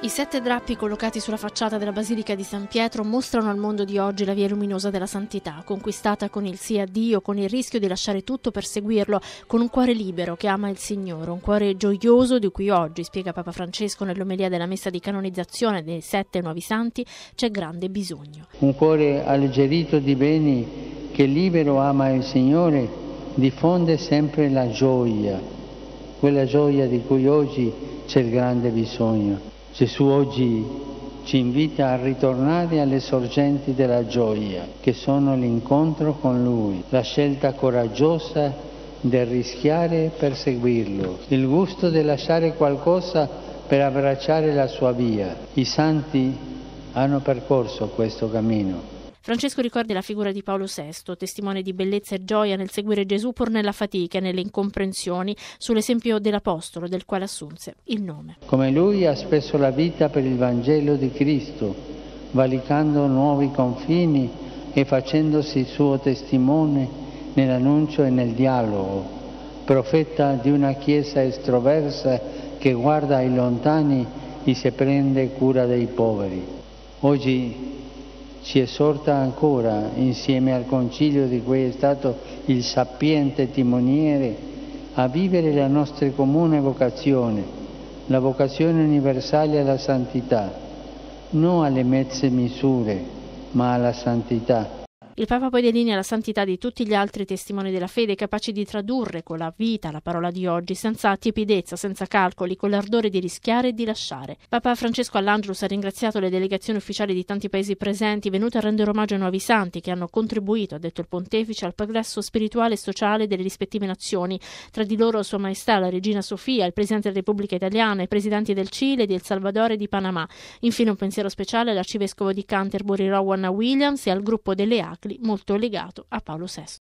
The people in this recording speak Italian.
I 7 drappi collocati sulla facciata della Basilica di San Pietro mostrano al mondo di oggi la via luminosa della santità, conquistata con il sì a Dio, con il rischio di lasciare tutto per seguirlo, con un cuore libero che ama il Signore, un cuore gioioso di cui oggi, spiega Papa Francesco nell'omelia della messa di canonizzazione dei 7 nuovi santi, c'è grande bisogno. Un cuore alleggerito di beni che libero ama il Signore diffonde sempre la gioia, quella gioia di cui oggi c'è il grande bisogno. Gesù oggi ci invita a ritornare alle sorgenti della gioia, che sono l'incontro con Lui, la scelta coraggiosa del rischiare per seguirlo, il gusto di lasciare qualcosa per abbracciare la sua via. I santi hanno percorso questo cammino. Francesco ricorda la figura di Paolo VI, testimone di bellezza e gioia nel seguire Gesù pur nella fatica e nelle incomprensioni, sull'esempio dell'Apostolo del quale assunse il nome. Come lui ha speso la vita per il Vangelo di Cristo, valicando nuovi confini e facendosi suo testimone nell'annuncio e nel dialogo, profeta di una Chiesa estroversa che guarda ai lontani e si prende cura dei poveri. Oggi ci esorta ancora, insieme al Concilio di cui è stato il sapiente timoniere, a vivere la nostra comune vocazione, la vocazione universale alla santità, non alle mezze misure, ma alla santità. Il Papa poi delinea la santità di tutti gli altri testimoni della fede, capaci di tradurre con la vita la parola di oggi, senza tiepidezza, senza calcoli, con l'ardore di rischiare e di lasciare. Papa Francesco all'Angelus ha ringraziato le delegazioni ufficiali di tanti paesi presenti, venute a rendere omaggio ai nuovi santi che hanno contribuito, ha detto il pontefice, al progresso spirituale e sociale delle rispettive nazioni. Tra di loro Sua Maestà, la Regina Sofia, il Presidente della Repubblica Italiana, i Presidenti del Cile, di El Salvador e di Panama. Infine un pensiero speciale all'Arcivescovo di Canterbury Rowan Williams e al gruppo delle Acli, molto legato a Paolo VI.